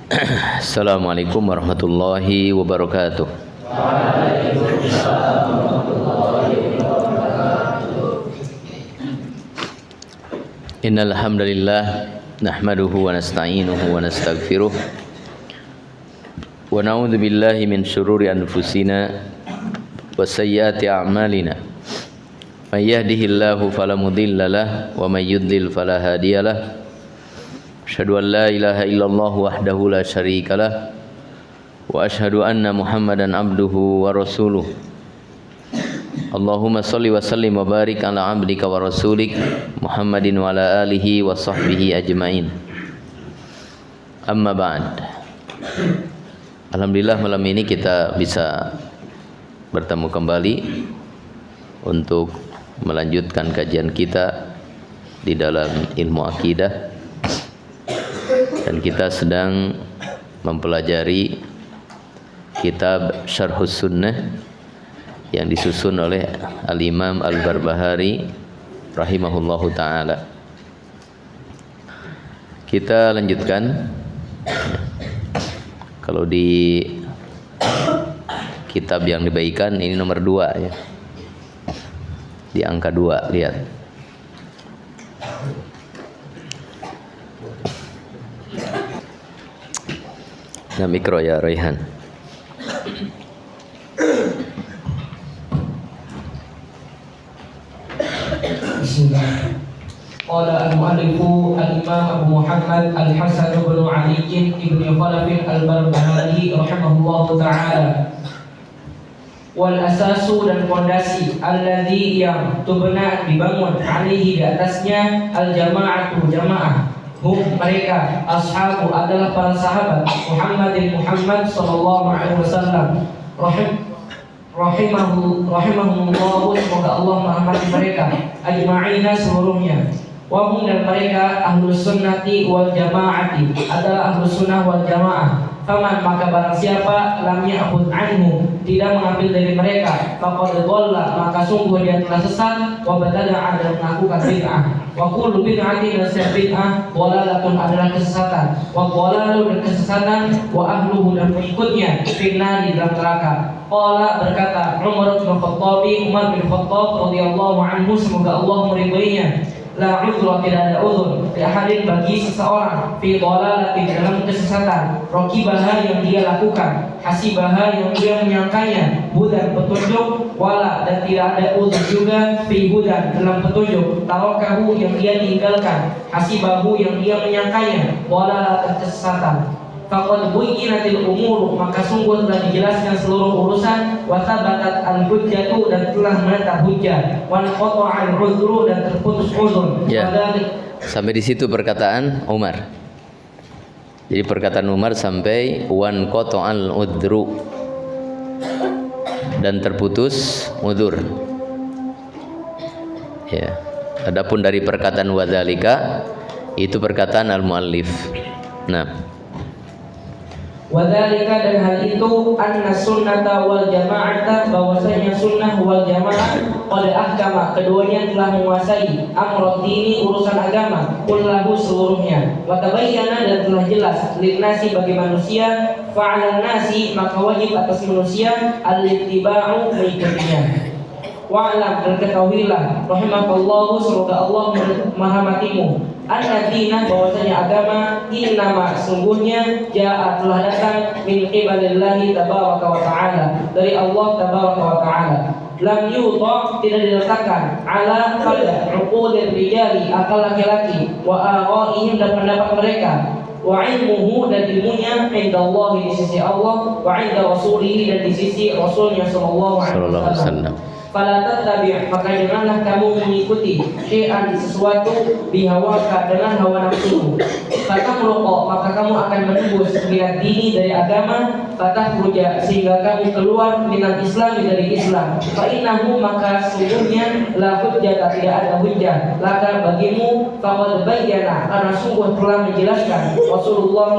Assalamualaikum warahmatullahi wabarakatuh. Innal hamdalillah nahmaduhu wa nasta'inuhu wa nastaghfiruh wa na'udzu billahi min syururi anfusina wa sayyiati a'malina. May yahdihillahu fala mudilla lahu wa may yudlil fala hadiyalah. Asyhadu an la ilaha illallah wahdahu la syarikalah wa asyhadu anna Muhammadan abduhu wa rasuluh. Allahumma shalli wa sallim wa barik ala abdika wa rasulik Muhammadin wa ala alihi wa sahbihi ajmain. Amma ba'd. Alhamdulillah malam ini kita bisa bertemu kembali untuk melanjutkan kajian kita di dalam ilmu akidah, dan kita sedang mempelajari kitab Syarhus Sunnah yang disusun oleh Al-Imam Al-Barbahari rahimahullahu ta'ala. Kita lanjutkan. Kalau di kitab yang dibaikan ini nomor 2 ya, di angka 2, lihat. Nah, mikro ya Raihan. Bismillah. Qala al-mu'allifu al-imam Abu Muhammad al-Hasan bin Ali ibn Khalaf al-Barbahari rahimahullahu ta'ala. Wal asasu, dan fondasi alladzi yang tubna dibangun alaihi di atasnya al-jama'atu jamaah. Hum, mereka, ashabu adalah para sahabat Muhammad sallallahu alaihi wasallam rahimahumullah, semoga Allah merahmati mereka ajma'ina seluruhnya. Wa hum, dan mereka ahlus sunnati wal jamaati adalah ahlus sunnah wal jamaah. Faman, maka barang siapa lam ya'khud anhu, tidak mengambil dari mereka, faqad dhalla, maka sungguh dia telah sesat, wa badala'a, dan melakukan bid'ah. Wa kullu bid'atin, dan setiap bid'ah, dhalalatun, adalah kesesatan. Wa dhalalu, dan kesesatan, wa ahluhu, dan pengikutnya, finnar, di dalam neraka. Qala, berkata Umar bin Khattab radhiyallahu anhu, semoga Allah meridhoinya, la udhra, tidak ada udhur li ahadin, bagi seseorang, fi dhalalatin, dalam kesesatan, raqibaha, yang dia lakukan, hasibaha, yang dia menyangkanya, hudan, petunjuk, wala, dan tidak ada udhur juga, fi hudan, dalam petunjuk, tarakahu, yang dia tinggalkan, hasibahu, yang dia menyangkanya, wala, dan kesesatan. Faqad buyyinatil umur, maka sungguh telah dijelaskan seluruh urusan, wa thabatat al-hujjatu, dan telah menetap hujjah, wa qata'a al-udhru, dan terputus udhur. Ya. Sampai di situ perkataan Umar. Jadi perkataan Umar sampai wan qata'al udhru, dan terputus udhur. Ya. Adapun dari perkataan wadzalika, itu perkataan al-muallif. Nah, Wadzalika, dan hal itu, anna sunnata wal jama'ata, bahwasanya sunnah wal jama'ah qad ahkama, keduanya telah menguasai amrad dini, urusan agama, kullahu, seluruhnya, wa tabayyana, dan telah jelas, linnasi, bagi manusia, fa'alan nasi, maka wajib atas manusia al-ittiba'u, mengikutinya. Wa'lam, dan ketahuilah, rahimakallahu, semoga Allah merahmatimu, anna dinah, bahwasanya agama, innama, sungguhnya, ja'a, telah datang, min qibalillahi tabaraka wa ta'ala, dari Allah tabaraka wa ta'ala. Lam yuta, tidak diletakkan, ala, pada uqulir rijali, akal laki-laki, wa ara'ihim, dan pendapat mereka, wa ilmuhu, dan ilmunya, indallahi, di sisi Allah, wa inda rasulihi, dan di sisi Rasulnya sallallahu alaihi wasallam. Fala tattabi', maka janganlah kamu mengikuti syai'an, sesuatu, bihawaka, dengan hawa nafsu. Fatamruqa, maka kamu akan menembus minat dini, dari agama, fatahruja, sehingga kamu keluar minat Islam, dari Islam. Fa innahu, maka sungguhnya, la hujjata, tidak ada hujjah laka, bagimu, faqad bayyana, karena sungguh telah menjelaskan Rasulullah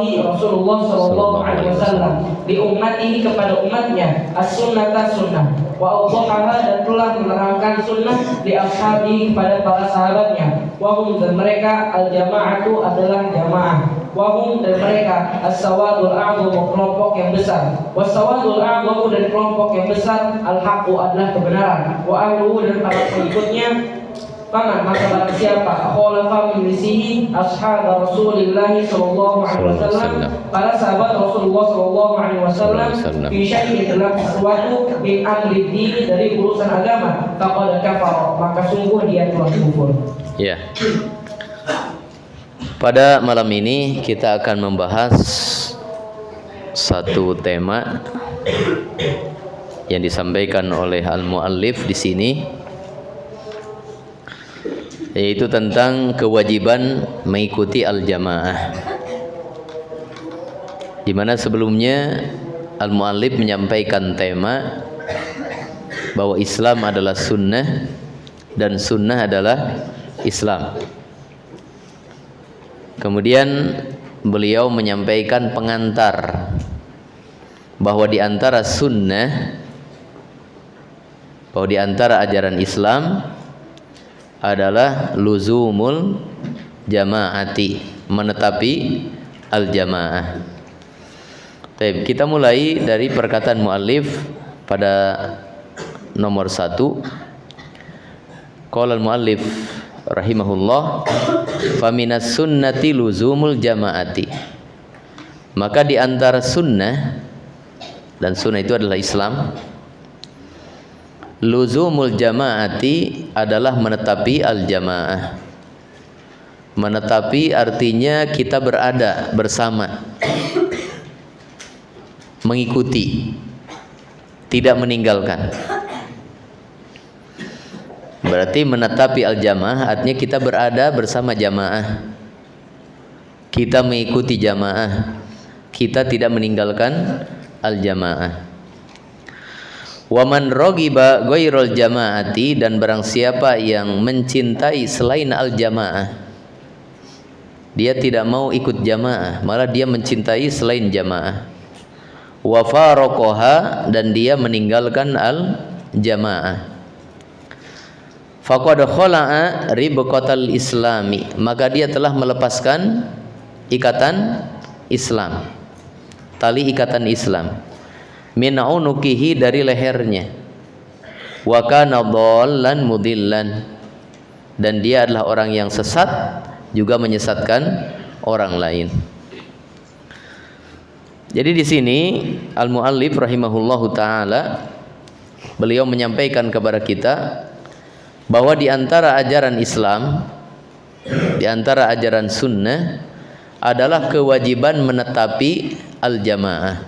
sallallahu alaihi wasallam di ummatihi, kepada umatnya, as-sunnata, sunnah, wa awdahaha, dan telah menerangkan sunnah di ashabi, kepada para sahabatnya, wa hum, dan mereka, al-jama'atu, adalah jamaah. Wahum dan mereka as-sawadul a'dhamu kelompok yang besar. Was-sawadul a'dhamu dan kelompok yang besar al-haqqu adalah kebenaran. Wa ahluhu dan para pengikutnya Paman maka barang siapa khalafa min lisihi ashab Rasulillah sallallahu alaihi wasallam, para sahabat Rasulullah sallallahu alaihi wasallam fi syai'in dalam sesuatu min amri dini dari urusan agama, faqad kafara maka sungguh dia telah kufur. Ya. Pada malam ini kita akan membahas satu tema yang disampaikan oleh al-muallif di sini, yaitu tentang kewajiban mengikuti al-jamaah. Di mana sebelumnya al-muallif menyampaikan tema bahwa Islam adalah sunnah dan sunnah adalah Islam. Kemudian beliau menyampaikan pengantar bahwa di antara sunnah, bahwa di antara ajaran Islam adalah luzumul jamaati, menetapi al-jamaah. Baik, kita mulai dari perkataan muallif pada nomor 1. Qala al-muallif rahimahullah, faminas sunnati luzumul jamaati. Maka di antara sunnah, dan sunnah itu adalah Islam, luzumul jamaati adalah menetapi al-jamaah. Menetapi artinya kita berada bersama, mengikuti, tidak meninggalkan. Berarti menetapi al-jamaah artinya kita berada bersama jamaah, kita mengikuti jamaah, kita tidak meninggalkan al-jamaah. Wa man raghiba ghairal jamaati, dan barang siapa yang mencintai selain al-jamaah, dia tidak mau ikut jamaah, malah dia mencintai selain jamaah. Wa faraqaha, dan dia meninggalkan al-jamaah. Faqad khala'a ribqatal islami, maka dia telah melepaskan ikatan Islam, tali ikatan Islam, min unukihi, dari lehernya, wa kana dhallan mudillan, dan dia adalah orang yang sesat juga menyesatkan orang lain. Jadi di sini al-muallif rahimahullahu taala beliau menyampaikan kepada kita bahwa di antara ajaran Islam, di antara ajaran sunnah adalah kewajiban menetapi al-jamaah,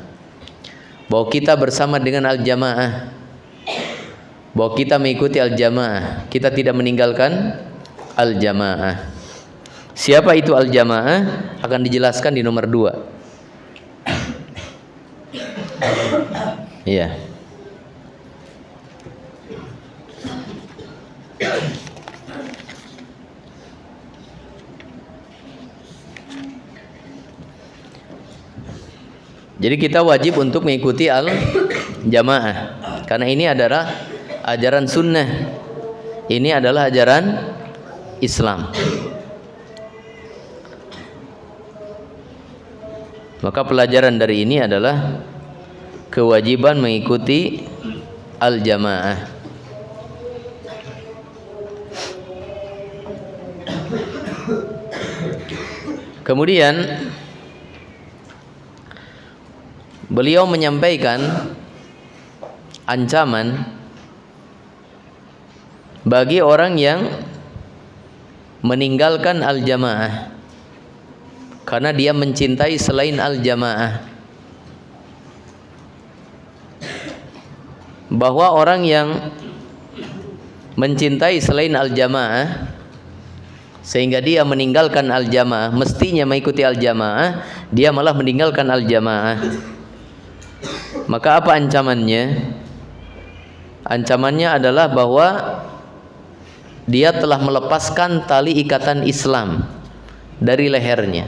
bahwa kita bersama dengan al-jamaah, bahwa kita mengikuti al-jamaah, kita tidak meninggalkan al-jamaah. Siapa itu al-jamaah akan dijelaskan di nomor 2. Iya. Jadi kita wajib untuk mengikuti al-jamaah, karena ini adalah ajaran sunnah, ini adalah ajaran Islam. Maka pelajaran dari ini adalah kewajiban mengikuti al-jamaah. Kemudian beliau menyampaikan ancaman bagi orang yang meninggalkan al-jamaah karena dia mencintai selain al-jamaah. Bahwa orang yang mencintai selain al-jamaah sehingga dia meninggalkan al-jamaah, mestinya mengikuti al-jamaah, dia malah meninggalkan al-jamaah. Maka apa ancamannya? Ancamannya adalah bahwa dia telah melepaskan tali ikatan Islam dari lehernya.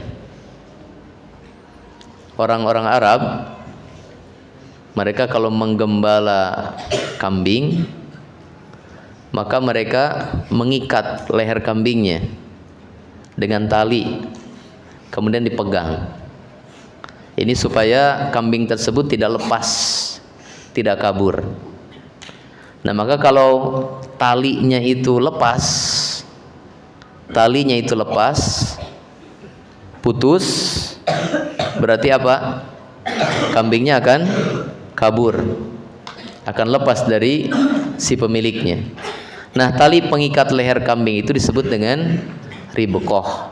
Orang-orang Arab, mereka kalau menggembala kambing, maka mereka mengikat leher kambingnya dengan tali. kemudian dipegang. Ini supaya kambing tersebut tidak lepas, tidak kabur. Nah, maka kalau talinya itu lepas, putus, berarti apa? Kambingnya akan kabur, akan lepas dari si pemiliknya. Nah, tali pengikat leher kambing itu disebut dengan ribqah.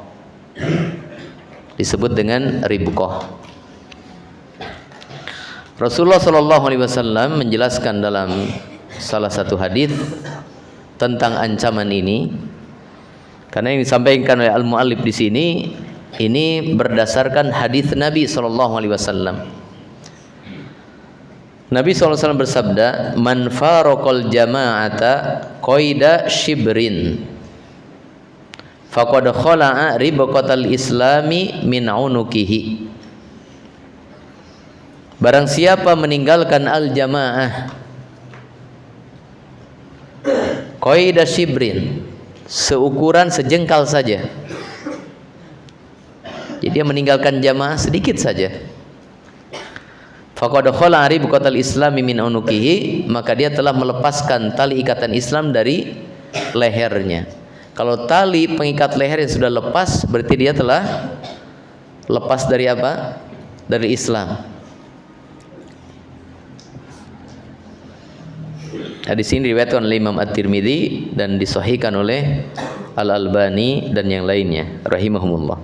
Rasulullah Shallallahu Alaihi Wasallam menjelaskan dalam salah satu hadis tentang ancaman ini, karena yang disampaikan oleh al-muallif di sini ini berdasarkan hadis Nabi Shallallahu Alaihi Wasallam. Nabi SAW bersabda, "Man faraqal jama'ata qaida shibrin, faqad khala'a ribqatal islami min unukihi." Barang siapa meninggalkan al-jamaah qaida shibrin, seukuran sejengkal saja. Jadi dia meninggalkan jamaah sedikit saja. Faqad khala'a ribqatal islami min unukihi, maka dia telah melepaskan tali ikatan Islam dari lehernya. Kalau tali pengikat leher yang sudah lepas, berarti dia telah lepas dari apa? Dari Islam. Hadis ini diriwayatkan oleh Imam At-Tirmidzi dan disahihkan oleh Al-Albani dan yang lainnya rahimahumullah.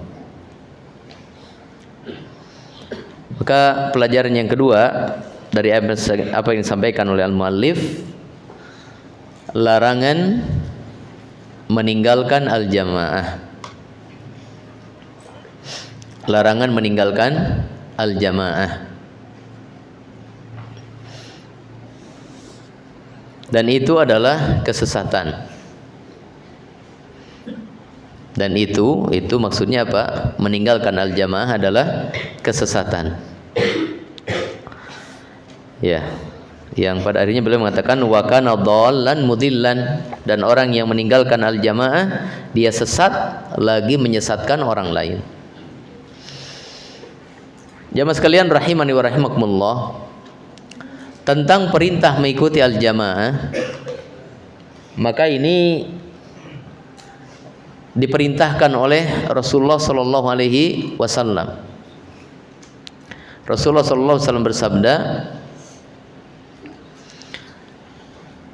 Maka pelajaran yang kedua dari apa yang disampaikan oleh al-muallif, larangan meninggalkan al-jamaah. Larangan meninggalkan al-jamaah. Dan itu adalah kesesatan. Dan itu maksudnya apa? Meninggalkan al-jamaah adalah kesesatan. Ya, yang pada akhirnya beliau mengatakan wa kana dhallan mudillan, dan orang yang meninggalkan al-jamaah dia sesat lagi menyesatkan orang lain. Jamaah sekalian rahimani wa rahimakumullah, tentang perintah mengikuti al-jamaah, maka ini diperintahkan oleh Rasulullah sallallahu alaihi wasallam. Rasulullah sallallahu alaihi wasallam bersabda,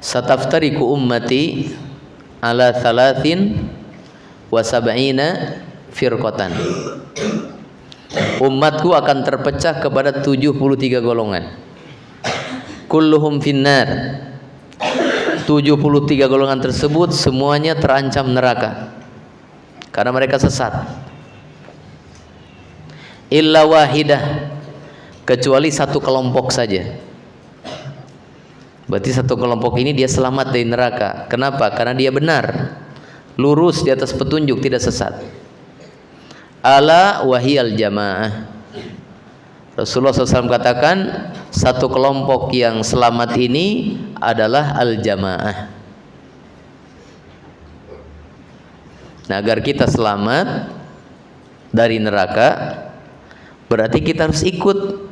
"Sataftariku ummati ala 73 firqatan." Umatku akan terpecah kepada 73 golongan. Kulluhum finnar. 73 golongan tersebut semuanya terancam neraka karena mereka sesat. Illa wahidah, kecuali satu kelompok saja. Berarti satu kelompok ini dia selamat dari neraka. Kenapa? Karena dia benar, lurus di atas petunjuk, tidak sesat. Ala wahiyal jamaah. Rasulullah SAW katakan, satu kelompok yang selamat ini adalah al-jamaah. Nah, agar kita selamat dari neraka, berarti kita harus ikut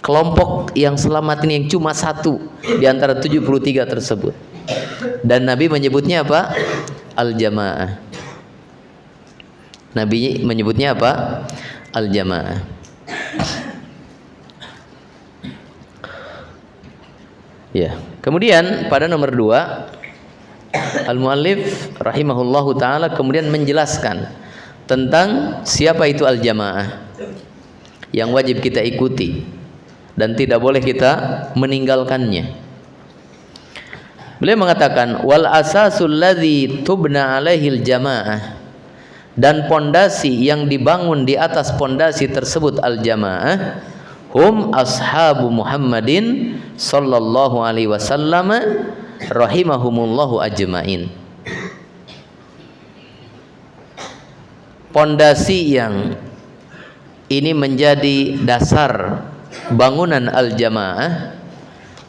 kelompok yang selamat ini, yang cuma satu di antara 73 tersebut. Dan Nabi menyebutnya apa? Al-jamaah. Nabi menyebutnya apa? Al-jamaah. Ya. Kemudian pada nomor 2, al-muallif rahimahullahu taala kemudian menjelaskan tentang siapa itu al-jamaah yang wajib kita ikuti dan tidak boleh kita meninggalkannya. Beliau mengatakan wal asasul ladzi tubna alaihil jamaah, dan pondasi yang dibangun di atas pondasi tersebut al-jamaah, hum ashabu Muhammadin sallallahu alaihi wasallam rahimahumullahu ajmain. Pondasi yang ini menjadi dasar bangunan al-jamaah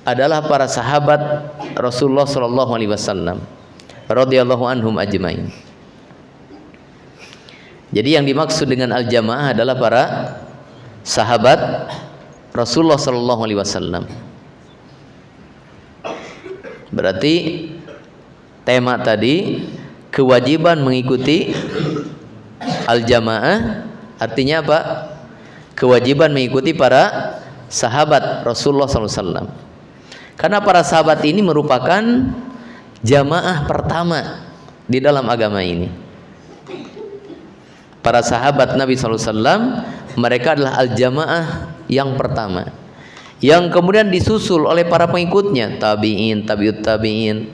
adalah para sahabat Rasulullah sallallahu alaihi wasallam radhiyallahu anhum ajmain. Jadi yang dimaksud dengan al-jamaah adalah para sahabat Rasulullah sallallahu alaihi wasallam. Berarti tema tadi kewajiban mengikuti al-jamaah artinya apa? Kewajiban mengikuti para sahabat Rasulullah sallallahu alaihi wasallam. Karena para sahabat ini merupakan jamaah pertama di dalam agama ini. Para sahabat Nabi sallallahu alaihi wasallam mereka adalah al-jamaah yang pertama, yang kemudian disusul oleh para pengikutnya, tabi'in, tabi'ut tabi'in,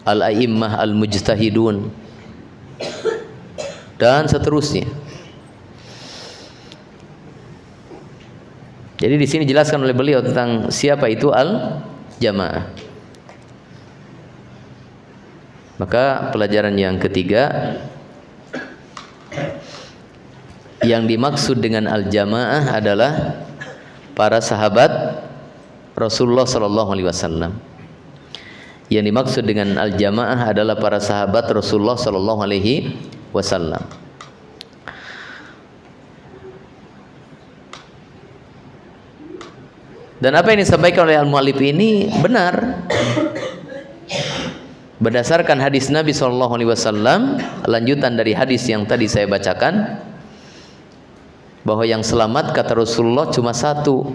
al-a'immah, al-mujtahidun, dan seterusnya. Jadi di sini dijelaskan oleh beliau tentang siapa itu al-jamaah. Maka pelajaran yang ketiga, yang dimaksud dengan al-jamaah adalah para sahabat Rasulullah sallallahu alaihi wasallam. Yang dimaksud dengan al-jamaah adalah para sahabat Rasulullah sallallahu alaihi wasallam. Dan apa yang disampaikan oleh al-muallif ini benar. Berdasarkan hadis Nabi sallallahu alaihi wasallam, lanjutan dari hadis yang tadi saya bacakan, bahwa yang selamat kata Rasulullah cuma satu,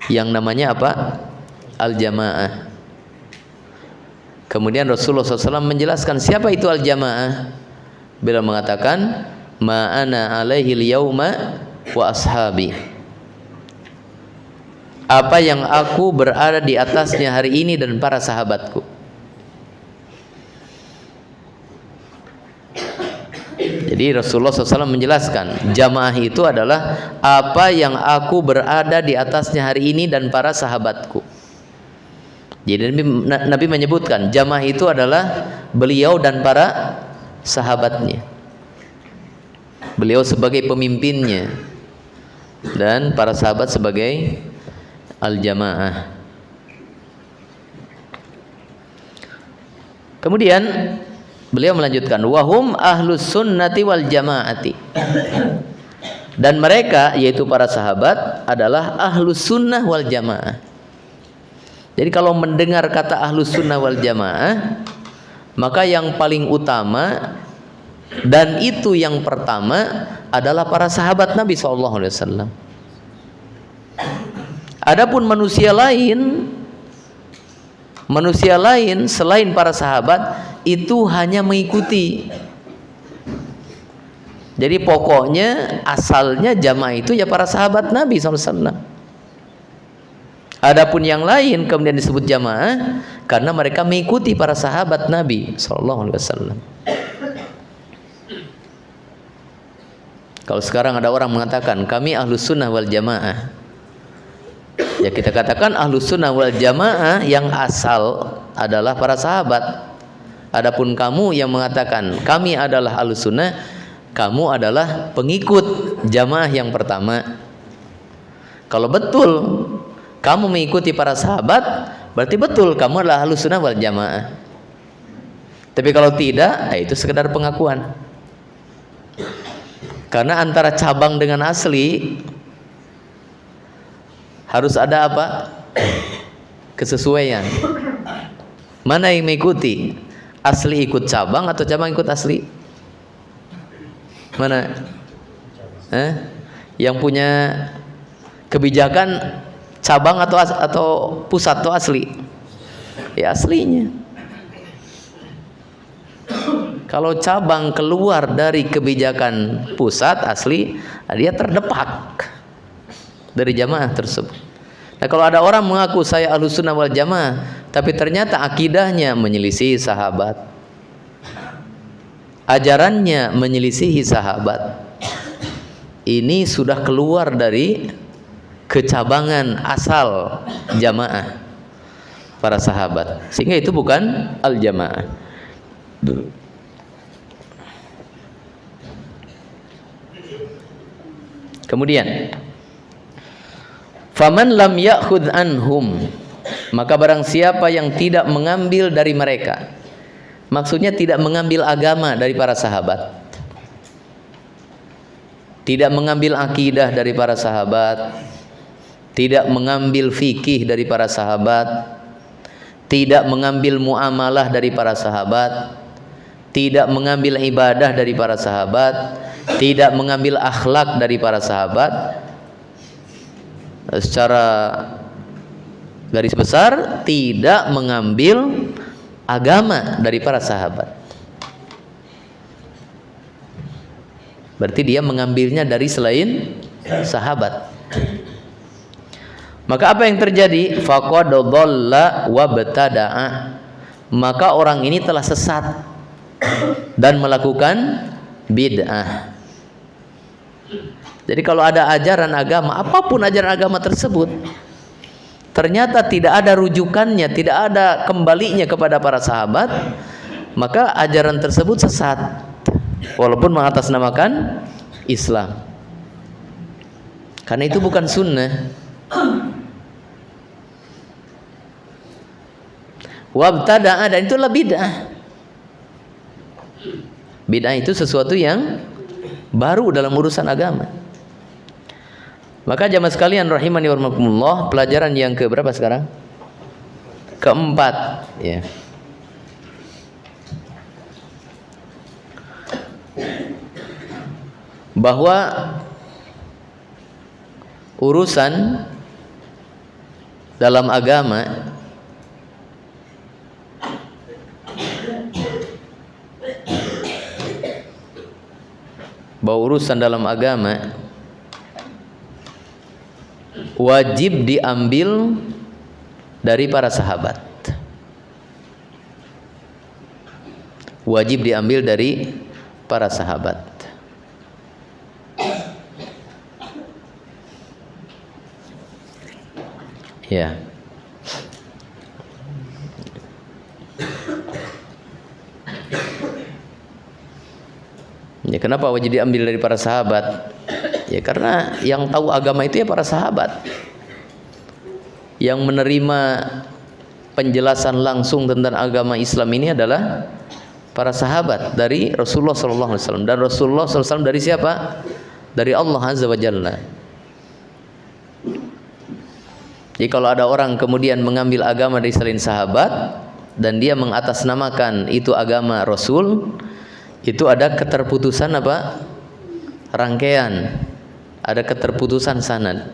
yang namanya apa? Al-jamaah. Kemudian Rasulullah SAW menjelaskan siapa itu al-jamaah. Beliau mengatakan, ma ana alaihil yauma wa ashabi. Apa yang aku berada di atasnya hari ini dan para sahabatku. Jadi Rasulullah SAW menjelaskan jamaah itu adalah apa yang aku berada di atasnya hari ini dan para sahabatku. Jadi Nabi menyebutkan jamaah itu adalah beliau dan para sahabatnya. Beliau sebagai pemimpinnya dan para sahabat sebagai al-jamaah. Kemudian beliau melanjutkan, wahum ahlus sunnati wal jamaati. Dan mereka, yaitu para sahabat, adalah ahlus sunnah wal jamaah. Jadi kalau mendengar kata ahlus sunnah wal jamaah, maka yang paling utama dan itu yang pertama adalah para sahabat Nabi SAW. Adapun manusia lain selain para sahabat itu hanya mengikuti. Jadi pokoknya asalnya jamaah itu ya para sahabat Nabi SAW. Adapun yang lain kemudian disebut jamaah karena mereka mengikuti para sahabat Nabi SAW. Kalau sekarang ada orang mengatakan kami ahlus sunnah wal jamaah, ya kita katakan ahlus sunnah wal jamaah yang asal adalah para sahabat. Adapun kamu yang mengatakan kami adalah ahlus sunnah, kamu adalah pengikut jamaah yang pertama. Kalau betul kamu mengikuti para sahabat, berarti betul kamu adalah ahlus sunnah wal jamaah. Tapi kalau tidak, itu sekedar pengakuan. Karena antara cabang dengan asli harus ada apa? Kesesuaian. Mana yang mengikuti? Asli ikut cabang atau cabang ikut asli? Mana? Yang punya kebijakan cabang atau pusat atau asli? Ya aslinya. Kalau cabang keluar dari kebijakan pusat asli, dia terdepak dari jamaah tersebut. Nah, kalau ada orang mengaku saya ahlus sunnah wal jamaah, tapi ternyata akidahnya menyelisihi sahabat, ajarannya menyelisihi sahabat, ini sudah keluar dari kecabangan asal jamaah para sahabat, sehingga itu bukan al-jamaah. Kemudian faman lam ya'khudh anhum, maka barang siapa yang tidak mengambil dari mereka, maksudnya tidak mengambil agama dari para sahabat. tidak mengambil akidah dari para sahabat, tidak mengambil fikih dari para sahabat, tidak mengambil muamalah dari para sahabat, tidak mengambil ibadah dari para sahabat, tidak mengambil akhlak dari para sahabat. Secara garis besar, tidak mengambil agama dari para sahabat. Berarti dia mengambilnya dari selain sahabat. Maka apa yang terjadi? Faqad dhalla wa btada'a. Maka orang ini telah sesat dan melakukan bid'ah. Jadi kalau ada ajaran agama, apapun ajaran agama tersebut, ternyata tidak ada rujukannya, tidak ada kembalinya kepada para sahabat, maka ajaran tersebut sesat, walaupun mengatasnamakan Islam. Karena itu bukan sunnah. Wabtada'a, dan itulah bid'ah. Bid'ah itu sesuatu yang baru dalam urusan agama. Maka jamaah sekalian rahimani wa rahimakumullah, pelajaran yang ke berapa sekarang? Keempat, ya. Bahwa urusan dalam agama wajib diambil dari para sahabat. Wajib diambil dari para sahabat. Ya. Ya, kenapa wajib diambil dari para sahabat? Ya karena yang tahu agama itu ya para sahabat. Yang menerima penjelasan langsung tentang agama Islam ini adalah para sahabat dari Rasulullah SAW. Dan Rasulullah SAW dari siapa? Dari Allah Azza wa Jalla. Jadi kalau ada orang kemudian mengambil agama dari selain sahabat dan dia mengatasnamakan itu agama Rasul, itu ada keterputusan apa? Rangkaian. Ada keterputusan sanad.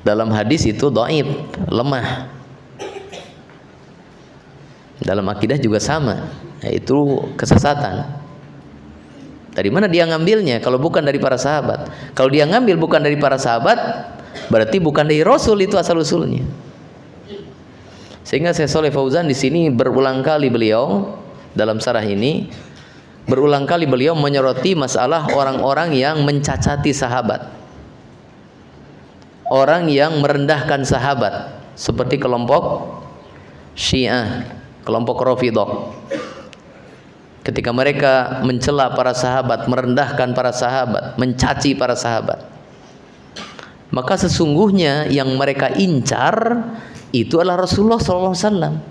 Dalam hadis itu dhaif, lemah. Dalam akidah juga sama, yaitu kesesatan. Dari mana dia ngambilnya kalau bukan dari para sahabat? Kalau dia ngambil bukan dari para sahabat, berarti bukan dari Rasul itu asal usulnya. Sehingga Syekh Shalih Fauzan di sini berulang kali beliau dalam syarah ini berulang kali beliau menyoroti masalah orang-orang yang mencacati sahabat, orang yang merendahkan sahabat, seperti kelompok Syiah, kelompok Rafidhah. Ketika mereka mencela para sahabat, merendahkan para sahabat, mencaci para sahabat, maka sesungguhnya yang mereka incar itu adalah Rasulullah SAW.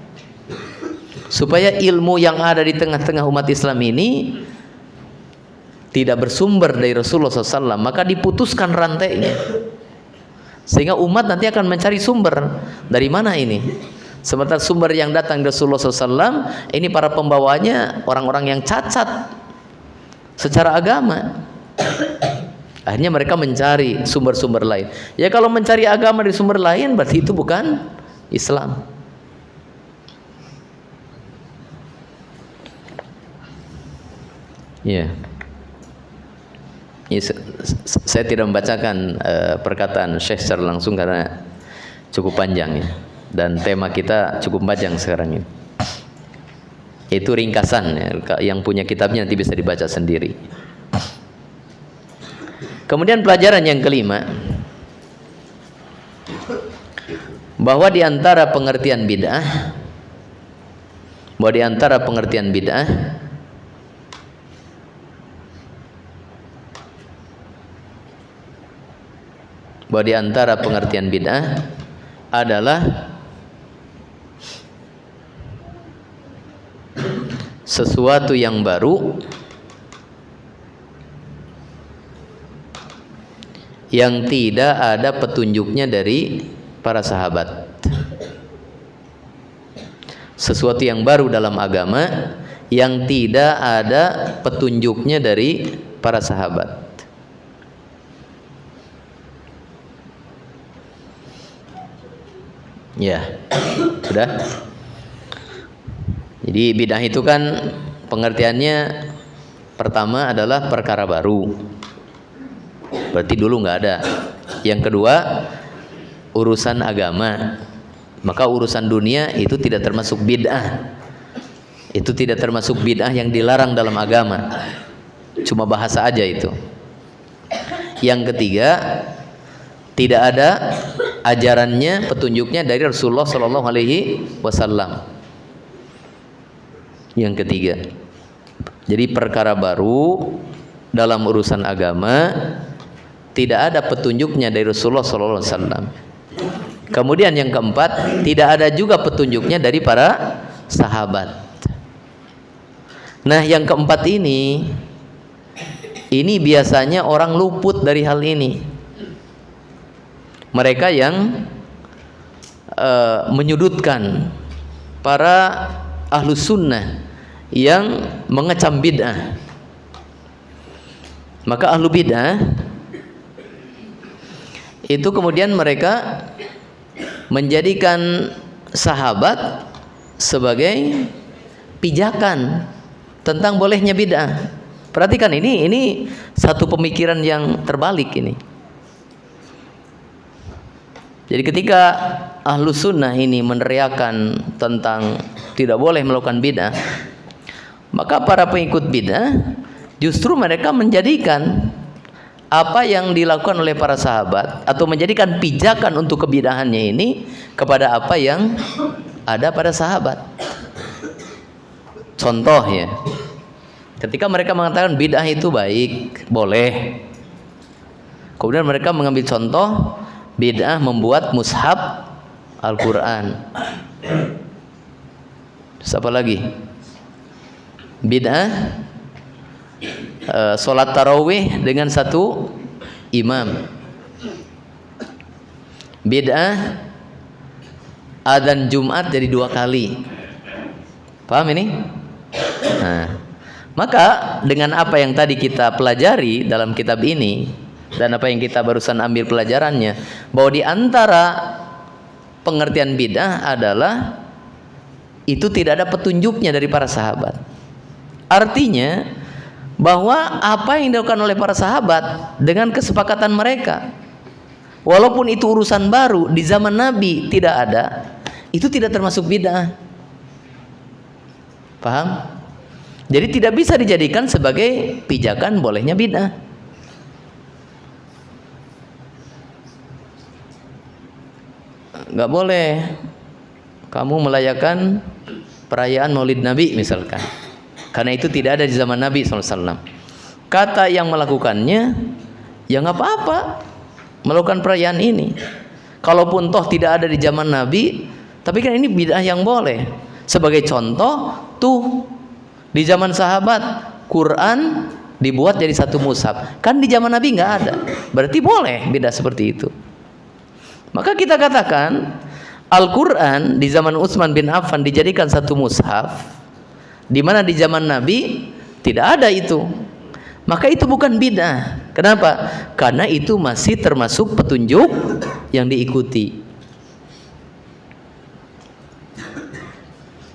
Supaya ilmu yang ada di tengah-tengah umat Islam ini tidak bersumber dari Rasulullah SAW, maka diputuskan rantainya. Sehingga umat nanti akan mencari sumber. Dari mana ini? Sementara sumber yang datang dari Rasulullah SAW, ini para pembawanya orang-orang yang cacat secara agama. Akhirnya mereka mencari sumber-sumber lain. Ya kalau mencari agama dari sumber lain, berarti itu bukan Islam. Ya. Ya, saya tidak membacakan perkataan Syekh secara langsung karena cukup panjang ya, dan tema kita cukup panjang sekarang ini. Itu ringkasan ya, yang punya kitabnya nanti bisa dibaca sendiri. Kemudian pelajaran yang kelima, bahwa di antara pengertian bid'ah, adalah sesuatu yang baru yang tidak ada petunjuknya dari para sahabat. Sesuatu yang baru dalam agama yang tidak ada petunjuknya dari para sahabat. Ya, sudah. Jadi bid'ah itu kan pengertiannya pertama adalah perkara baru. Berarti dulu nggak ada. Yang kedua, urusan agama. Maka urusan dunia itu tidak termasuk bid'ah. Itu tidak termasuk bid'ah yang dilarang dalam agama. Cuma bahasa aja itu. Yang ketiga, tidak ada ajarannya, petunjuknya dari Rasulullah Shallallahu Alaihi Wasallam. Yang ketiga, jadi perkara baru dalam urusan agama tidak ada petunjuknya dari Rasulullah Shallallahu Alaihi Wasallam. Kemudian yang keempat, tidak ada juga petunjuknya dari para sahabat. Nah, yang keempat ini biasanya orang luput dari hal ini. Mereka yang menyudutkan para ahlus sunnah yang mengecam bid'ah. Maka ahlu bid'ah itu kemudian mereka menjadikan sahabat sebagai pijakan tentang bolehnya bid'ah. Perhatikan ini satu pemikiran yang terbalik ini. Jadi ketika ahlu sunnah ini meneriakan tentang tidak boleh melakukan bid'ah, maka para pengikut bid'ah justru mereka menjadikan apa yang dilakukan oleh para sahabat atau menjadikan pijakan untuk kebid'ahannya ini kepada apa yang ada pada sahabat. Contoh ya, ketika mereka mengatakan bid'ah itu baik, boleh, kemudian mereka mengambil contoh bid'ah membuat mushaf Al-Quran. Terus apa lagi? Bid'ah sholat tarawih dengan satu imam. Bid'ah adzan Jumat jadi 2 kali. Paham ini? Nah, maka dengan apa yang tadi kita pelajari dalam kitab ini dan apa yang kita barusan ambil pelajarannya, bahwa di antara pengertian bid'ah adalah itu tidak ada petunjuknya dari para sahabat. Artinya bahwa apa yang dilakukan oleh para sahabat dengan kesepakatan mereka, walaupun itu urusan baru di zaman Nabi tidak ada, itu tidak termasuk bid'ah. Paham? Jadi tidak bisa dijadikan sebagai pijakan bolehnya bid'ah. Nggak boleh kamu merayakan perayaan Maulid Nabi misalkan, karena itu tidak ada di zaman Nabi SAW. Kata yang melakukannya, ya nggak apa-apa melakukan perayaan ini. Kalaupun toh tidak ada di zaman Nabi, tapi kan ini bid'ah yang boleh. Sebagai contoh, tuh di zaman sahabat Quran dibuat jadi satu mushaf, kan di zaman Nabi nggak ada, berarti boleh bid'ah seperti itu. Maka kita katakan Al-Quran di zaman Utsman bin Affan dijadikan satu mushaf, di mana di zaman Nabi tidak ada itu. Maka itu bukan bid'ah. Kenapa? Karena itu masih termasuk petunjuk yang diikuti.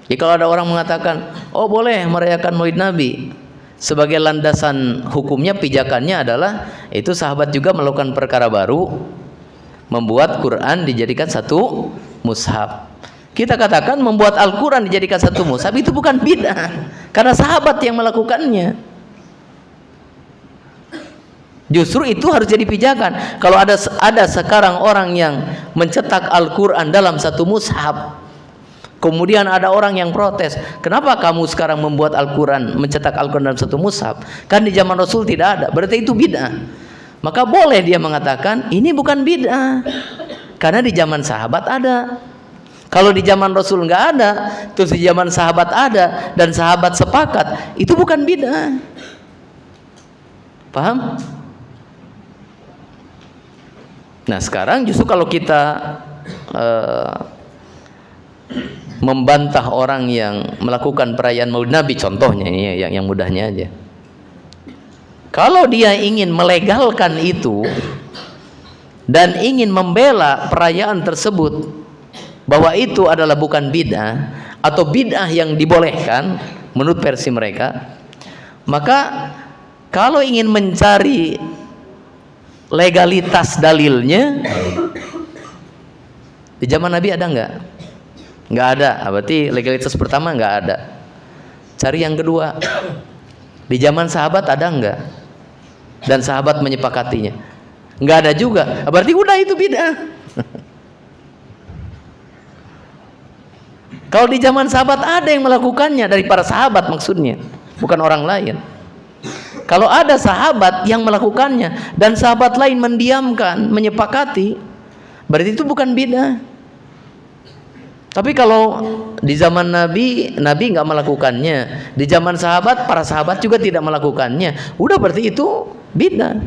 Jadi kalau ada orang mengatakan, oh boleh merayakan Maulid Nabi, sebagai landasan hukumnya, pijakannya adalah itu sahabat juga melakukan perkara baru, membuat Quran dijadikan satu mushaf. Kita katakan membuat Al-Quran dijadikan satu mushaf itu bukan bid'ah, karena sahabat yang melakukannya. Justru itu harus jadi pijakan. Kalau ada sekarang orang yang mencetak Al-Quran dalam satu mushaf, kemudian ada orang yang protes, kenapa kamu sekarang membuat Al-Quran, mencetak Al-Quran dalam satu mushaf? Kan di zaman Rasul tidak ada, berarti itu bid'ah. Maka boleh dia mengatakan ini bukan bid'ah, karena di zaman sahabat ada. Kalau di zaman Rasul nggak ada, terus di zaman sahabat ada dan sahabat sepakat, itu bukan bid'ah. Paham? Nah sekarang justru kalau kita membantah orang yang melakukan perayaan Maulid Nabi, contohnya ini yang mudahnya aja. Kalau dia ingin melegalkan itu dan ingin membela perayaan tersebut bahwa itu adalah bukan bid'ah atau bid'ah yang dibolehkan menurut versi mereka, maka kalau ingin mencari legalitas dalilnya, di zaman Nabi ada nggak? Nggak ada. Berarti legalitas pertama nggak ada. Cari yang kedua. Di zaman sahabat ada nggak? Dan sahabat menyepakatinya? Nggak ada juga. Berarti udah itu bid'ah. Kalau di zaman sahabat ada yang melakukannya, dari para sahabat maksudnya, bukan orang lain. Kalau ada sahabat yang melakukannya dan sahabat lain mendiamkan, menyepakati, berarti itu bukan bid'ah. Tapi kalau di zaman Nabi nggak melakukannya, di zaman sahabat, para sahabat juga tidak melakukannya, udah berarti itu bid'ah.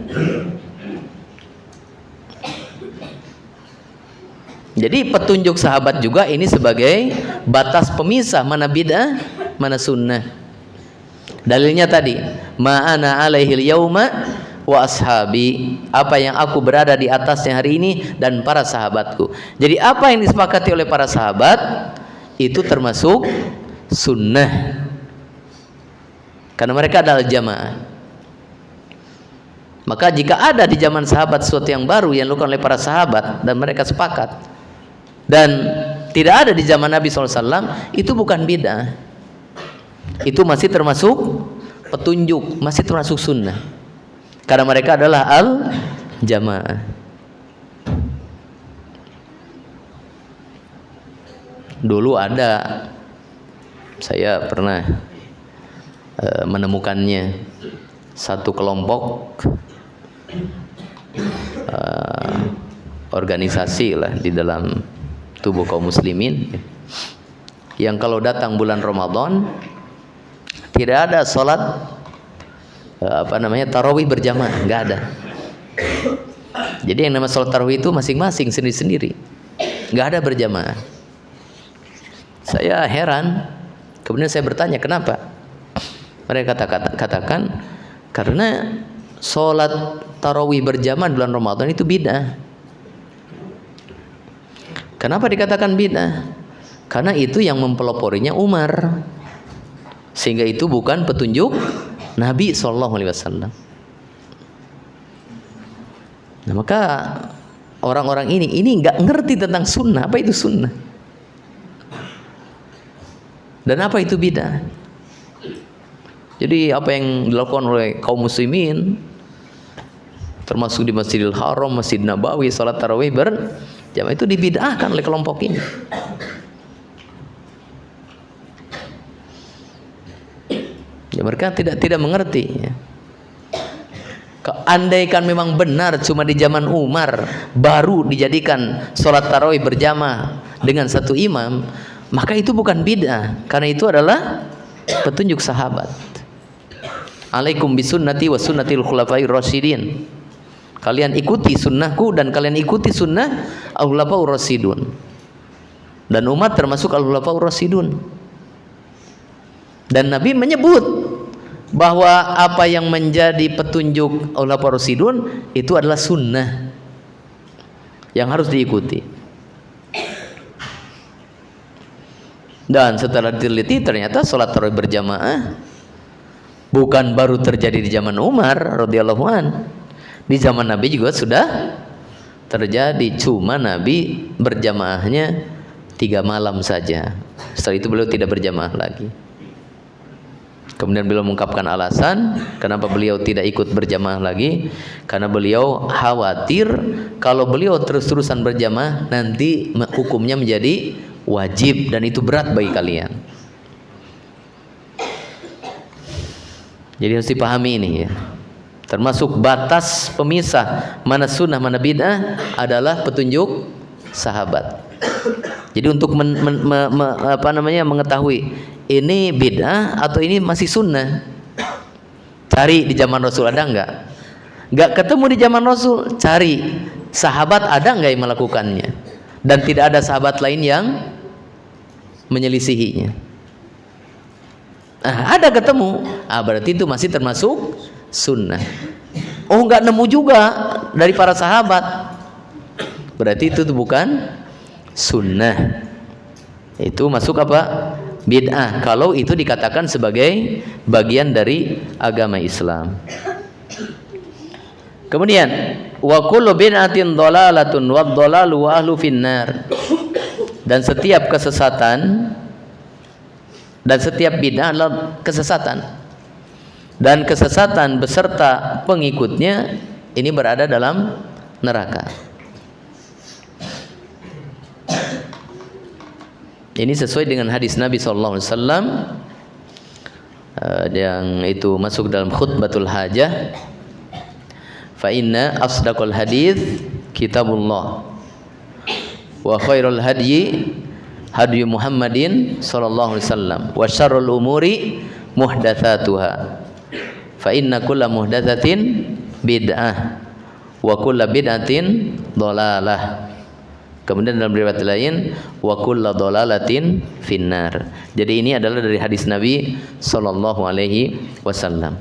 Jadi petunjuk sahabat juga ini sebagai batas pemisah mana bid'ah, mana sunnah. Dalilnya tadi, ma'ana alaihil yauma wa ashabi, apa yang aku berada di atasnya hari ini dan para sahabatku. Jadi apa yang disepakati oleh para sahabat itu termasuk sunnah, karena mereka adalah jamaah. Maka jika ada di zaman sahabat sesuatu yang baru yang dilakukan oleh para sahabat dan mereka sepakat dan tidak ada di zaman Nabi SAW, itu bukan bid'ah, itu masih termasuk petunjuk, masih termasuk sunnah, karena mereka adalah al-jamaah. Dulu ada, saya pernah menemukannya, satu kelompok organisasi lah di dalam tubuh kaum muslimin, yang kalau datang bulan Ramadan tidak ada sholat tarawih berjamaah, nggak ada. Jadi yang namanya sholat tarawih itu masing-masing sendiri-sendiri, nggak ada berjamaah. Saya heran, kemudian saya bertanya kenapa. Mereka katakan karena sholat tarawih berjamaah bulan Ramadan itu bid'ah. Kenapa dikatakan bid'ah? Karena itu yang mempeloporinya Umar, sehingga itu bukan petunjuk Nabi SAW. Nah, maka orang-orang ini nggak ngerti tentang sunnah. Apa itu sunnah? Dan apa itu bid'ah? Jadi apa yang dilakukan oleh kaum muslimin, termasuk di Masjidil Haram, Masjid Nabawi, salat tarawih berjamaah, itu dibid'ahkan oleh kelompok ini. Ya, mereka tidak mengerti. Ya. Andaikan memang benar cuma di zaman Umar baru dijadikan sholat tarawih berjamaah dengan satu imam, maka itu bukan bid'ah, karena itu adalah petunjuk sahabat. Alaikum bisunnati wa sunnatil khulafair rasyidin. Kalian ikuti sunnahku dan kalian ikuti sunnah al-khulafaur rasyidun. Dan umat termasuk al-khulafaur rasyidun. Dan Nabi menyebut bahwa apa yang menjadi petunjuk al-khulafaur rasyidun itu adalah sunnah yang harus diikuti. Dan setelah diteliti ternyata sholat tarawih berjamaah bukan baru terjadi di zaman Umar radhiyallahu an. Di zaman Nabi juga sudah terjadi, cuma Nabi berjamaahnya 3 malam saja. Setelah itu beliau tidak berjamaah lagi. Kemudian beliau mengungkapkan alasan kenapa beliau tidak ikut berjamaah lagi, karena beliau khawatir kalau beliau terus-terusan berjamaah nanti hukumnya menjadi wajib dan itu berat bagi kalian. Jadi harus dipahami ini ya. Termasuk batas pemisah mana sunnah mana bid'ah adalah petunjuk sahabat. Jadi untuk mengetahui ini bid'ah atau ini masih sunnah, cari di zaman Rasul ada enggak? Enggak ketemu di zaman Rasul, cari sahabat ada nggak yang melakukannya, dan tidak ada sahabat lain yang menyelisihinya. Ada ketemu, berarti itu masih termasuk sunnah. Oh, nggak nemu juga dari para sahabat, berarti itu bukan sunnah. Itu masuk apa? Bid'ah, kalau itu dikatakan sebagai bagian dari agama Islam. Kemudian wa kullu bid'atin dhalalatun wad dhalalu wa ahlu finnar. Dan setiap kesesatan dan setiap bid'ah adalah kesesatan, dan kesesatan beserta pengikutnya ini berada dalam neraka. Ini sesuai dengan hadis Nabi SAW yang itu masuk dalam khutbatul hajah. Fa inna asdaqal hadits kitabullah wa khairul hadyi hadyu Muhammadin sallallahu alaihi wasallam wa syarrul umuri muhdatsatuha fa inna kulla muhdatsatin bid'ah wa kulla bid'atin dhalalah. Kemudian dalam riwayat lain wa kullu dhalalatin finnar. Jadi ini adalah dari hadis Nabi sallallahu alaihi wasallam.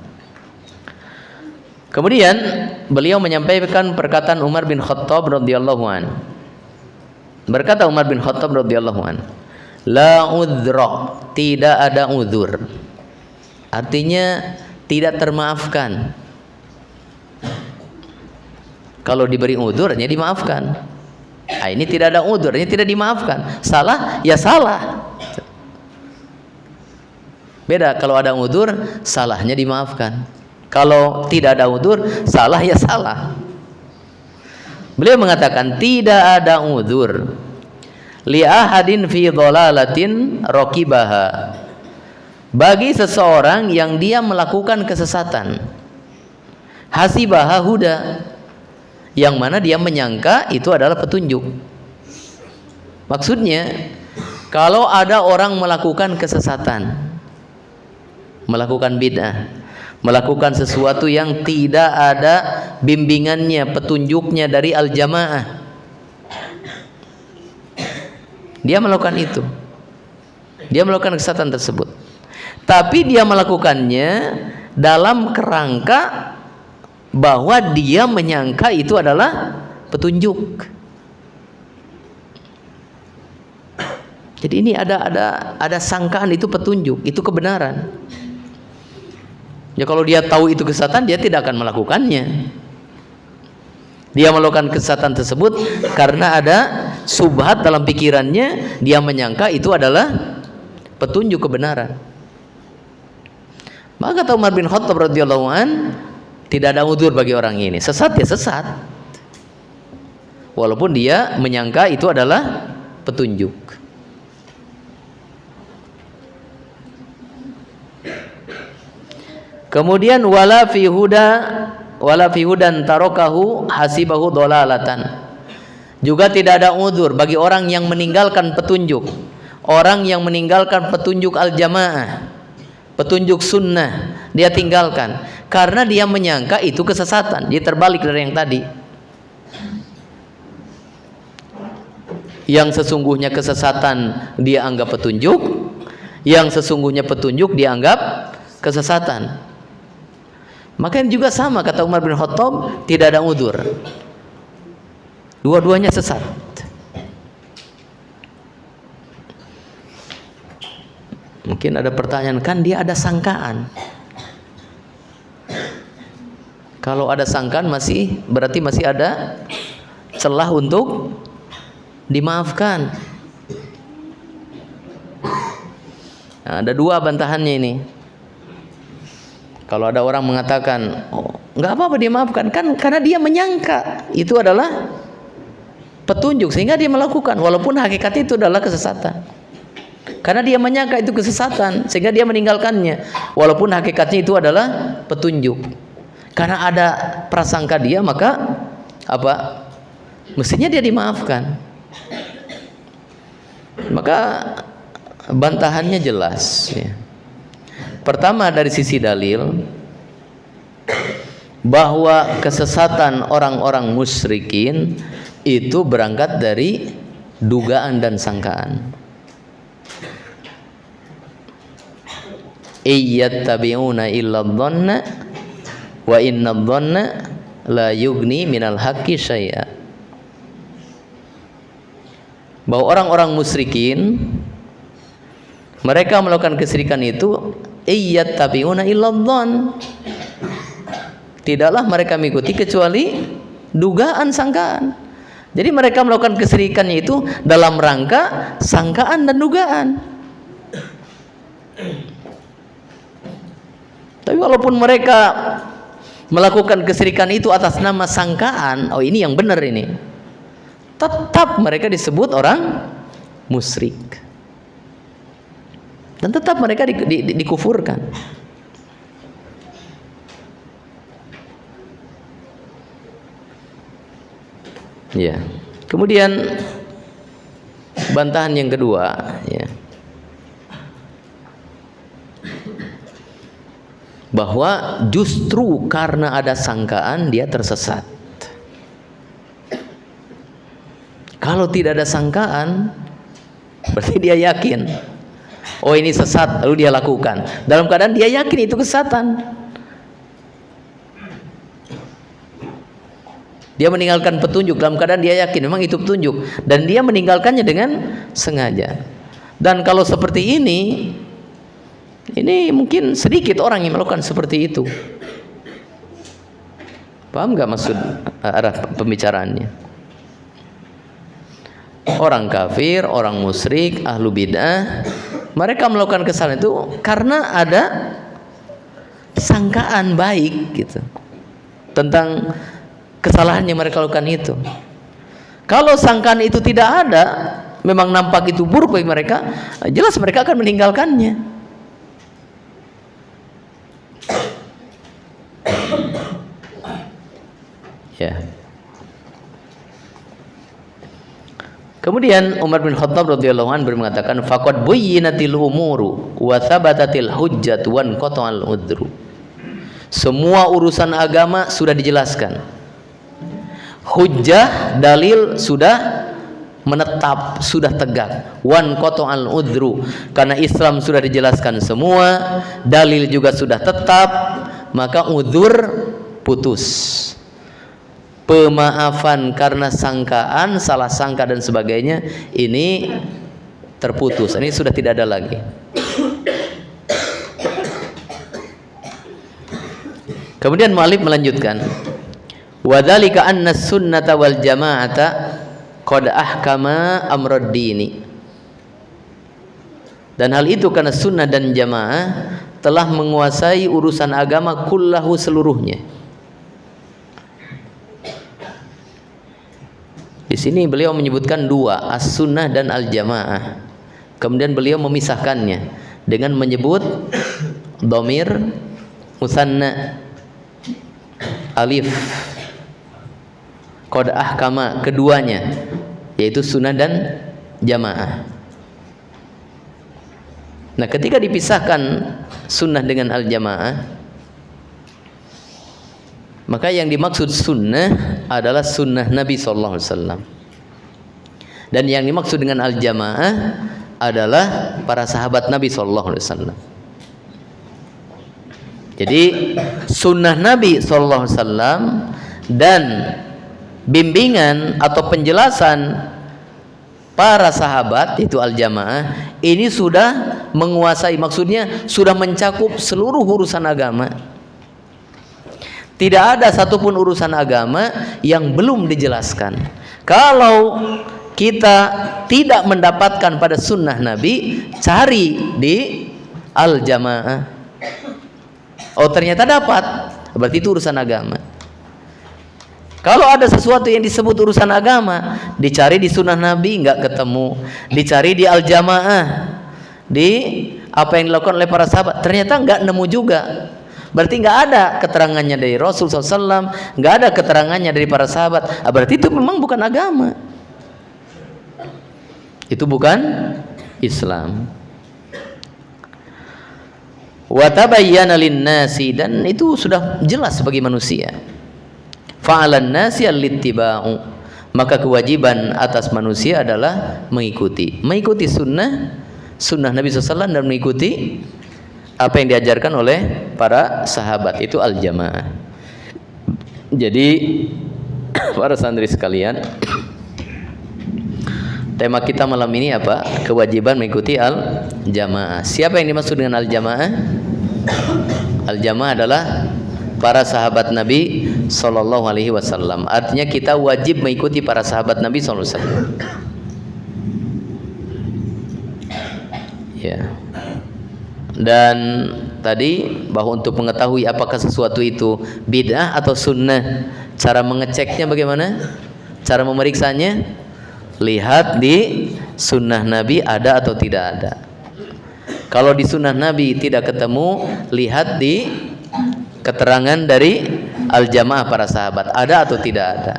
Kemudian beliau menyampaikan perkataan Umar bin Khattab radhiyallahu an. Berkata Umar bin Khattab radhiyallahu an, la udhra, tidak ada uzur. Artinya tidak termaafkan. Kalau diberi uzur hanya dimaafkan. Ini tidak ada uzur, ini tidak dimaafkan. Salah ya salah. Beda kalau ada uzur, salahnya dimaafkan. Kalau tidak ada uzur, salah ya salah. Beliau mengatakan tidak ada uzur li ahadin fi dhalalatin raqibaha, bagi seseorang yang dia melakukan kesesatan, hasibaha huda, yang mana dia menyangka itu adalah petunjuk. Maksudnya kalau ada orang melakukan kesesatan, melakukan bid'ah, melakukan sesuatu yang tidak ada bimbingannya, petunjuknya dari al-jamaah, dia melakukan itu, dia melakukan kesesatan tersebut, tapi dia melakukannya dalam kerangka bahwa dia menyangka itu adalah petunjuk. Jadi ini ada sangkaan itu petunjuk, itu kebenaran. Ya kalau dia tahu itu kesesatan, dia tidak akan melakukannya. Dia melakukan kesesatan tersebut karena ada subhat dalam pikirannya, dia menyangka itu adalah petunjuk kebenaran. Maka kata Umar bin Khattab radhiyallahu an, tidak ada uzur bagi orang ini. Sesat ya sesat, walaupun dia menyangka itu adalah petunjuk. Kemudian wala fi hudan tarokahu hasibahu dolalatan. Juga tidak ada uzur bagi orang yang meninggalkan petunjuk, orang yang meninggalkan petunjuk al-jamaah, petunjuk sunnah, dia tinggalkan karena dia menyangka itu kesesatan. Dia terbalik dari yang tadi, yang sesungguhnya kesesatan dia anggap petunjuk, yang sesungguhnya petunjuk dia anggap kesesatan. Maka juga sama kata Umar bin Khattab, tidak ada uzur, dua-duanya sesat. Mungkin ada pertanyaan, kan dia ada sangkaan. Kalau ada sangkaan berarti masih ada celah untuk dimaafkan. Nah, ada dua bantahannya ini. Kalau ada orang mengatakan, nggak apa-apa dia maafkan, kan karena dia menyangka itu adalah petunjuk sehingga dia melakukan, walaupun hakikatnya itu adalah kesesatan. Karena dia menyangka itu kesesatan sehingga dia meninggalkannya, walaupun hakikatnya itu adalah petunjuk. Karena ada prasangka dia, maka apa? Mestinya dia dimaafkan. Maka bantahannya jelas ya. Pertama dari sisi dalil, bahwa kesesatan orang-orang musyrikin itu berangkat dari dugaan dan sangkaan. Iyattabi'una illa dhanna wa inna dhanna la yughni minal haqqi syai'a. Bahwa orang-orang musyrikin mereka melakukan kesyirikan itu iyattabi'una illa dhann, tidaklah mereka mengikuti kecuali dugaan sangkaan. Jadi mereka melakukan kesyirikannya itu dalam rangka sangkaan dan dugaan. Tapi walaupun mereka melakukan kesyirikan itu atas nama sangkaan, oh ini yang benar ini, tetap mereka disebut orang musyrik dan tetap mereka dikufurkan. Ya. Kemudian bantahan yang kedua, ya, bahwa justru karena ada sangkaan dia tersesat. Kalau tidak ada sangkaan, berarti dia yakin, oh ini sesat, lalu dia lakukan dalam keadaan dia yakin itu kesesatan. Dia meninggalkan petunjuk dalam keadaan dia yakin memang itu petunjuk, dan dia meninggalkannya dengan sengaja. Dan kalau seperti ini mungkin sedikit orang yang melakukan seperti itu. Paham nggak maksud arah pembicaraannya? Orang kafir, orang musyrik, ahlu bid'ah, mereka melakukan kesalahan itu karena ada sangkaan baik gitu tentang kesalahan yang mereka lakukan itu. Kalau sangkaan itu tidak ada, memang nampak itu buruk bagi mereka, jelas mereka akan meninggalkannya. Ya. Kemudian Umar bin Khattab radhiyallahu anhu mengatakan, faqad buyyinatil umuru wa thabatatil hujjat wan qata'al udhru. Semua urusan agama sudah dijelaskan. Hujjah, dalil sudah menetap, sudah tegak. Wan qata'al udhru, karena Islam sudah dijelaskan semua, dalil juga sudah tetap, maka udzur putus. Pemaafan karena sangkaan, salah sangka dan sebagainya ini terputus. Ini sudah tidak ada lagi. Kemudian mu'allif melanjutkan, wa dzalika anna sunnata wal jama'ata qad ahkama amrad dini. Dan hal itu karena sunnah dan jamaah telah menguasai urusan agama kullahu seluruhnya. Di sini beliau menyebutkan dua, as-sunnah dan al-jamaah. Kemudian beliau memisahkannya dengan menyebut dhamir musanna alif qad ahkama, keduanya yaitu sunnah dan jamaah. Nah, ketika dipisahkan sunnah dengan al-jamaah, maka yang dimaksud sunnah adalah sunnah Nabi SAW, dan yang dimaksud dengan al-jamaah adalah para sahabat Nabi SAW. Jadi sunnah Nabi SAW dan bimbingan atau penjelasan para sahabat itu al-jamaah ini sudah menguasai, maksudnya sudah mencakup seluruh urusan agama. Tidak ada satupun urusan agama yang belum dijelaskan. Kalau kita tidak mendapatkan pada sunnah Nabi, cari di al-jamaah. Oh, ternyata dapat, berarti itu urusan agama. Kalau ada sesuatu yang disebut urusan agama, dicari di sunnah Nabi, nggak ketemu. Dicari di al-jamaah, di apa yang dilakukan oleh para sahabat, ternyata nggak nemu juga. Berarti nggak ada keterangannya dari Rasul SAW, nggak ada keterangannya dari para sahabat. Berarti itu memang bukan agama. Itu bukan Islam. Wa tabayyana lin-nasi, dan itu sudah jelas bagi manusia. Fa'alan nasi al-ittiba'u, maka kewajiban atas manusia adalah mengikuti sunnah Nabi SAW dan mengikuti apa yang diajarkan oleh para sahabat, itu al-jamaah. Jadi para santri sekalian, tema kita malam ini apa? Kewajiban mengikuti al-jamaah. Siapa yang dimaksud dengan al-jamaah? Al-jamaah adalah para sahabat Nabi Sallallahu Alaihi Wasallam. Artinya kita wajib mengikuti para sahabat Nabi Sallallahu Alaihi Wasallam. Ya. Dan tadi bahwa untuk mengetahui apakah sesuatu itu bid'ah atau sunnah, cara mengeceknya bagaimana? Cara memeriksanya, lihat di sunnah Nabi ada atau tidak ada. Kalau di sunnah Nabi tidak ketemu, lihat di keterangan dari al-jamaah para sahabat, ada atau tidak ada.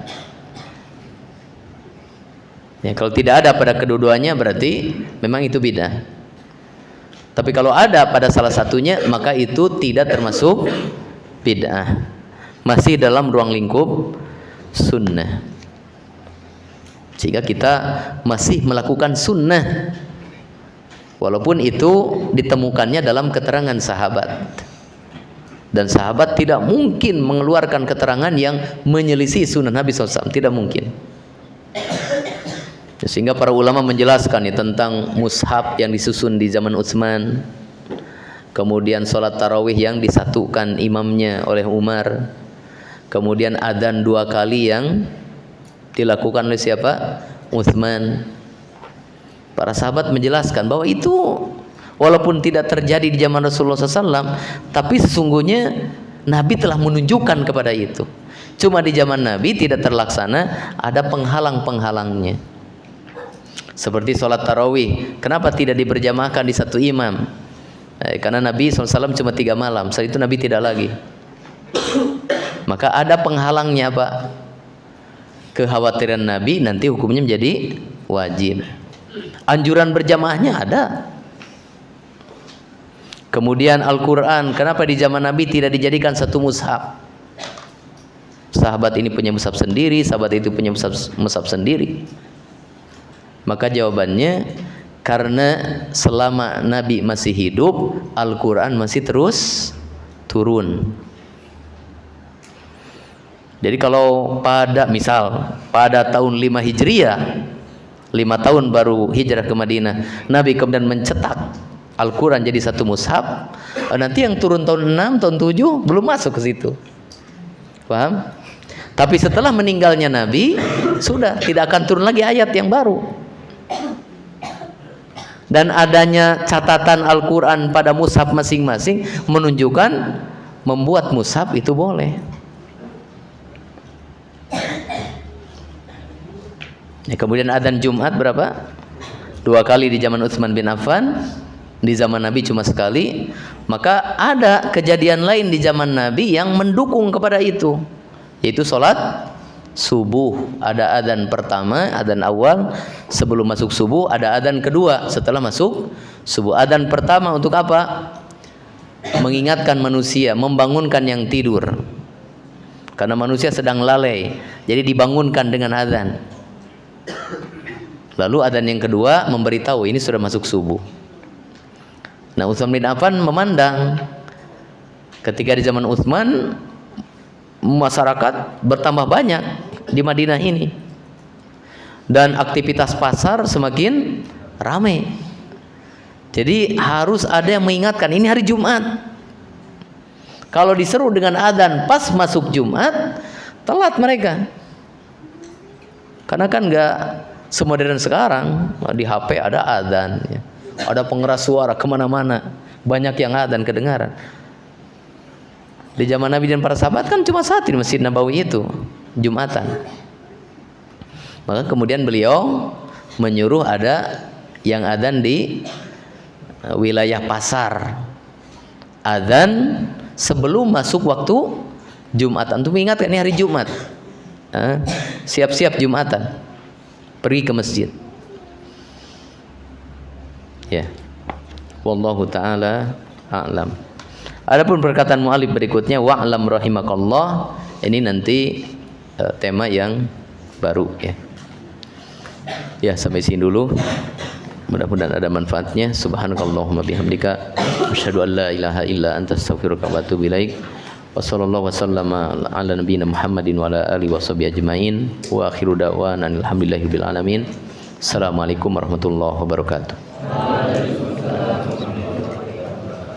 Ya, kalau tidak ada pada kedua-duanya berarti memang itu bid'ah. Tapi kalau ada pada salah satunya, maka itu tidak termasuk bid'ah, masih dalam ruang lingkup sunnah. Sehingga kita masih melakukan sunnah walaupun itu ditemukannya dalam keterangan sahabat. Dan sahabat tidak mungkin mengeluarkan keterangan yang menyelisih sunnah Nabi SAW, tidak mungkin. Sehingga para ulama menjelaskan ya, tentang mushaf yang disusun di zaman Utsman, kemudian sholat tarawih yang disatukan imamnya oleh Umar, kemudian adzan 2 kali yang dilakukan oleh siapa? Utsman. Para sahabat menjelaskan bahwa itu walaupun tidak terjadi di zaman Rasulullah SAW, tapi sesungguhnya Nabi telah menunjukkan kepada itu. Cuma di zaman Nabi tidak terlaksana, ada penghalang-penghalangnya. Seperti sholat tarawih, kenapa tidak diberjamaahkan di satu imam? Karena Nabi SAW cuma 3 malam, setelah itu Nabi tidak lagi. Maka ada penghalangnya, Pak. Kekhawatiran Nabi nanti hukumnya menjadi wajib. Anjuran berjamaahnya ada. Kemudian Al-Quran, kenapa di zaman Nabi tidak dijadikan satu mushaf? Sahabat ini punya mushaf sendiri, sahabat itu punya mushaf sendiri. Maka jawabannya, karena selama Nabi masih hidup, Al-Quran masih terus turun. Jadi kalau pada tahun 5 Hijriah, 5 tahun baru hijrah ke Madinah, Nabi kemudian mencetak Al-Quran jadi satu mushaf, nanti yang turun tahun 6, tahun 7 belum masuk ke situ. Paham? Tapi setelah meninggalnya Nabi, sudah tidak akan turun lagi ayat yang baru. Dan adanya catatan Al-Quran pada mushaf masing-masing menunjukkan membuat mushaf itu boleh. Ya, kemudian adzan Jumat berapa? 2 kali di zaman Utsman bin Affan, di zaman Nabi cuma sekali. Maka ada kejadian lain di zaman Nabi yang mendukung kepada itu, yaitu sholat subuh. Ada adzan pertama, adzan awal sebelum masuk subuh, ada adzan kedua setelah masuk subuh. Adzan pertama untuk apa? Mengingatkan manusia, membangunkan yang tidur. Karena manusia sedang lalai, jadi dibangunkan dengan adzan. Lalu adzan yang kedua memberitahu ini sudah masuk subuh. Nah, Utsman bin Affan memandang ketika di zaman Utsman masyarakat bertambah banyak di Madinah ini dan aktivitas pasar semakin ramai. Jadi harus ada yang mengingatkan, ini hari Jumat. Kalau diseru dengan adzan pas masuk Jumat, telat mereka. Karena kan nggak semodern sekarang, di HP ada adzan, ya. Ada pengeras suara kemana-mana, banyak yang adzan kedengaran. Di zaman Nabi dan para sahabat kan cuma satu di Masjid Nabawi itu, Jumatan. Maka kemudian beliau menyuruh ada yang adzan di wilayah pasar, adzan sebelum masuk waktu Jumatan, untuk mengingatkan ini hari Jumat. Siap-siap Jumatan, pergi ke masjid. Ya, wallahu taala a'lam. Adapun perkataan mu'alif berikutnya wa'lam rahimakallah, ini nanti tema yang baru ya. Ya, sampai sini dulu. Mudah-mudahan ada manfaatnya. Subhanakallahumma bihamdika asyhadu an la ilaha illa anta astaghfiruka wa atubu ilaik. Wa sallallahu wasallama ala nabiyyina Muhammadin wa ala alihi washabihi ajmain. Wa akhiru da'wana alhamdulillahirabbil alamin. Assalamualaikum warahmatullahi wabarakatuh.